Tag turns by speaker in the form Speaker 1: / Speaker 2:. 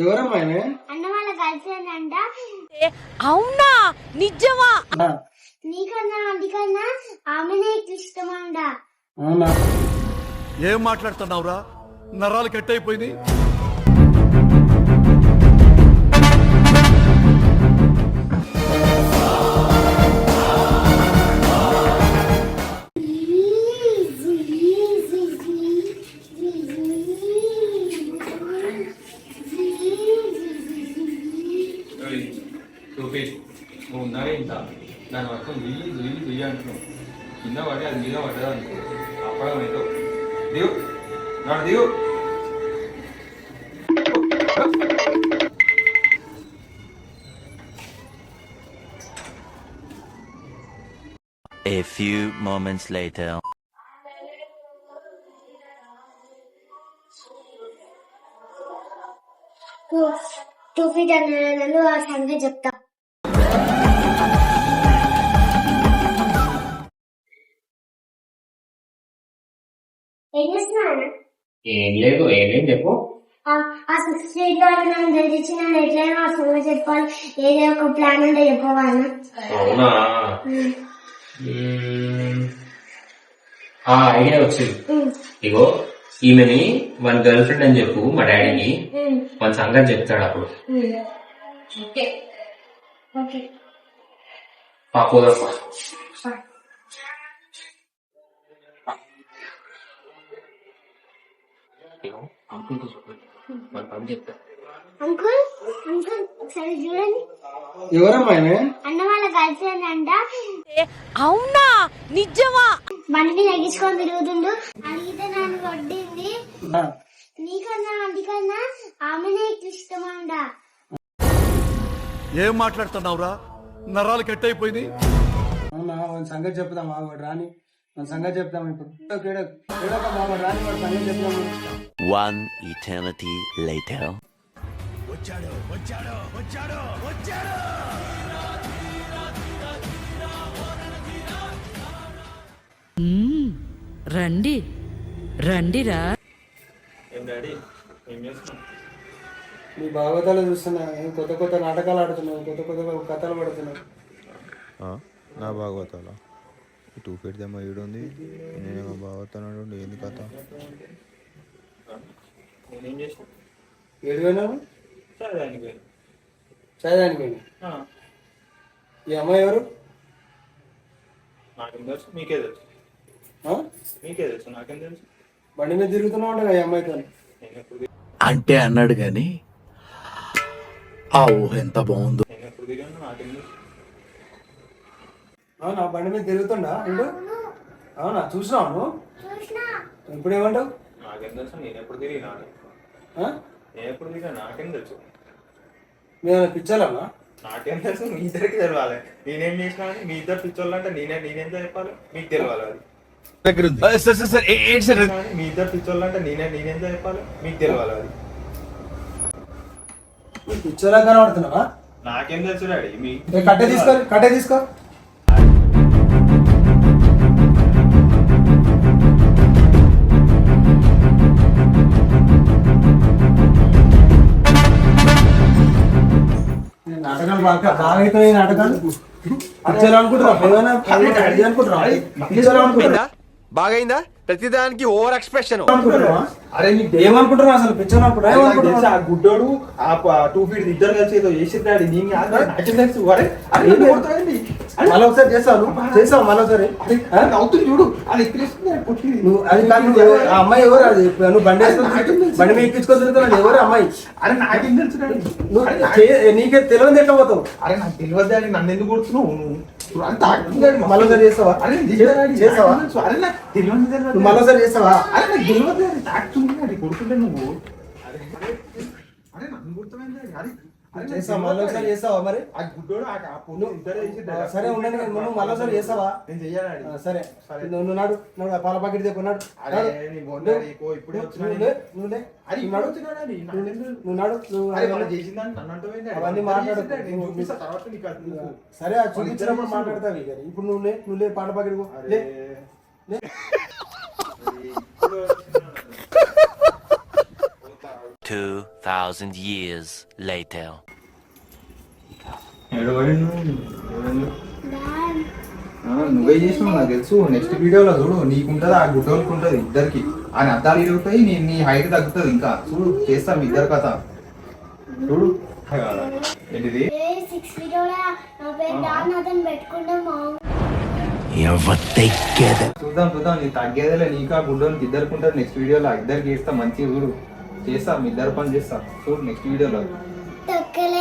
Speaker 1: ఎవరమ్మా
Speaker 2: అన్న వాళ్ళ గర్ల్ ఫ్రెండ్ అంట.
Speaker 3: అవునా నిజమా?
Speaker 2: నీకన్నా అందుకన్నా ఆమెనే ఇష్టం అంట.
Speaker 1: అవునా?
Speaker 4: ఏం మాట్లాడుతున్నావురా? నరాలు కట్ అయిపోయింది.
Speaker 5: నువ్వు ఉన్నావే ఇంత దాని వర్షం దిగి అంటున్నావు. కింద పడి అది మీద పడ్డది అనుకో అప్పడం ఏదో దిగు నాడు దిగు.
Speaker 6: A few moments later.
Speaker 2: Two feet అన్న ఆ సంగతి చెప్తా. ఏం చేస్తున్నాను?
Speaker 7: ఏం లేదు, ఏమేం చెప్పు.
Speaker 2: ఆ 6 ఫీట్ నన్ను తెలిసిన ఎట్లయినా ఆ సంగతి చెప్పాలి. ఏదో ఒక ప్లాన్ ఉంటే చెప్పవాలన్నా.
Speaker 7: అవునా? ఐడియా వచ్చింది. ఇగో ఈమెని మన గర్ల్ ఫ్రెండ్ అని చెప్పు మా డాడీకి. మన సంగతి చెప్తాడు అప్పుడు. పోదప్పా. అంకుల్ మన పని చెప్తా.
Speaker 2: అంకుల్ అంకుల్ ఒకసారి చూడండి.
Speaker 1: ఎవరమ్మా
Speaker 2: అన్న వాళ్ళ గర్ల్ ఫ్రెండ్ అంట.
Speaker 3: అవునా నిజమా?
Speaker 2: బండి ఎగించుకొని తిరుగుతుండు. అడిగితే నన్ను కొట్టింది. నీకన్నా అందుకన్నా ఆమెనే ఇష్టం అంట.
Speaker 4: ఏం మాట్లాడుతున్నావురా? నరాలు కట్ అయిపోయింది.
Speaker 1: అవునా? మన సంగతి చెప్తాం వాడు రాని. మన సంగతి చెప్తాం ఇప్పుడు. రాని వాడు సంగతి చెప్తాము.
Speaker 6: One eternity later.
Speaker 4: వచ్చాడు వచ్చాడు వచ్చాడు వచ్చాడు.
Speaker 3: రండి రండిరా.
Speaker 5: ఏం డాడీ ఏం చేస్తున్నావు?
Speaker 1: నీ భాగవతాలు చూస్తున్నా. కొత్త కొత్త నాటకాలు ఆడుతున్నావు, కొత్త కొత్త కథలు పడుతున్నావు.
Speaker 8: నా భాగవతాల 2 ఫీట్ దమ్మ ఈడుంది. నేనేమో భాగవతాడు. ఏంది కథ?
Speaker 5: నేనేం చేసిన?
Speaker 1: ఏడు పోయినావు? చదివానికి పోయినా. ఈ అమ్మాయి ఎవరు?
Speaker 5: నాకేం తెలుసు? మీకే తెలుసు. మీకే తెలుసు, నాకేం తెలుసు?
Speaker 1: బండి మీద తిరుగుతున్నావు అంటే ఈ అమ్మాయితో.
Speaker 9: అంటే అన్నాడు గాని ఆ ఊహ ఎంత బాగుందో.
Speaker 5: నేను ఎప్పుడు తిరిగాను నాకేం తెలుసు?
Speaker 1: అవునా? బండి మీద తిరుగుతుండా ఇండు? అవునా? చూసినావు నువ్వు? ఇప్పుడు ఏమంటావు?
Speaker 5: నాకేం తెలుసు? నేను ఎప్పుడు తిరిగినా? నేను ఎప్పుడు తిరిగా? నాకేం తెలుసు?
Speaker 1: మేము పిచ్చాలన్నా?
Speaker 5: నాకేం తెలుసు? మీ ఇద్దరికి తెలవాలి. నేనేం చేసినా అని మీ ఇద్దరు పిచ్చోళ్ళు అంటే నేనేం చెప్పాలి? మీకు తెలవాలి. అది మీ ఇద్దరు పిచ్చోళ్ళు అంటే నేనేం చెప్పాలి? మీకు తెలవాలి. అది
Speaker 1: పిచ్చోలా కనబడుతున్నావా?
Speaker 5: నాకేం తెలుసు డాడీ. మీ
Speaker 1: కట్టే తీసుకో. నాటకాలు బాగా అవుతాయి. నాటకాలు అనుకుంటున్నా.
Speaker 10: బాగైందా? ప్రతిదానికి ఓవర్ ఎక్స్ప్రెషన్.
Speaker 1: అరే నీకు ఏమనుకుంటున్నావు అసలు? పిచ్చర్ అనుకుంటున్నా.
Speaker 5: ఆ గుడ్డోడు ఆ 2 ఫీట్ ఇద్దరు కలిసి ఏదో చేసిద్దాడు. నేను
Speaker 1: మళ్ళీ ఒకసారి చేస్తావు మళ్ళీ ఒకసారి
Speaker 5: అవుతుంది చూడు. అది
Speaker 1: అది కాదు. ఆ అమ్మాయి ఎవరు? అది నువ్వు బండి మీద ఎక్కించుకొని తిరుగుతున్నావు. ఎవరు అమ్మాయి?
Speaker 5: అరే నాకేం తెలుసు?
Speaker 1: నీకే తెలియదు ఎట్లా పోతావు?
Speaker 5: అరే నాకు తెలియదు డాడీ. నన్ను ఎందుకు కొడుతున్నావు?
Speaker 1: మళ్ళీ ఒకసారి చేస్తావా? చేస్తావా?
Speaker 5: అరే నాకు తెలియదు.
Speaker 1: మళ్ళీ ఒకసారి చేస్తావా?
Speaker 5: అరే నాకు తెలియదు. తాకుతుంది కొడుతుంటే నువ్వు. అరే నన్ను గుర్తుపోయింది. అరే
Speaker 1: మళ్ళీ ఒకసారి చేస్తావా? మరి
Speaker 5: ఆ గుడ్డోడు
Speaker 1: సరే ఉండండి. నువ్వు మళ్ళీ ఒకసారి చేస్తావా?
Speaker 5: నేను చెయ్యాలి.
Speaker 1: సరే నువ్వు నాడు పాల పాకెట్ చెప్పన్నాడు. అవన్నీ మాట్లాడు. సరే చూపించినప్పుడు మాట్లాడతావు. ఇప్పుడు నువ్వు పాల పాకెట్
Speaker 6: 2,000 years later.
Speaker 8: నువ్వే చేసినావు నాకు తెలుసు. నెక్స్ట్ వీడియోలో చూడు, నీకుంటది ఆ గుడ్డోళ్ళకి ఉంటది, ఇద్దరికి ఆయన అద్దాలు ఇరుగుతాయి, నీ హైట్ తగ్గుతుంది. ఇంకా చూడు, చేస్తాం మీ ఇద్దరు కథ. చూడు ఏంటిది,
Speaker 2: 6 వీడియోలో నా పేరు డాన్ అతను పెట్టుకుంటాం మా
Speaker 8: చూద్దాం చూద్దాం. నీ తగ్గేదేలే, నీకు ఆ గుడ్డోళ్ళకి ఇద్దరికి ఉంటుంది. నెక్స్ట్ వీడియోలో ఇద్దరికి చేస్తా, మంచిగా చూడు, చేస్తా మీ ఇద్దరు పని చేస్తా. చూడు నెక్స్ట్ వీడియోలో.
Speaker 2: తొక్కలే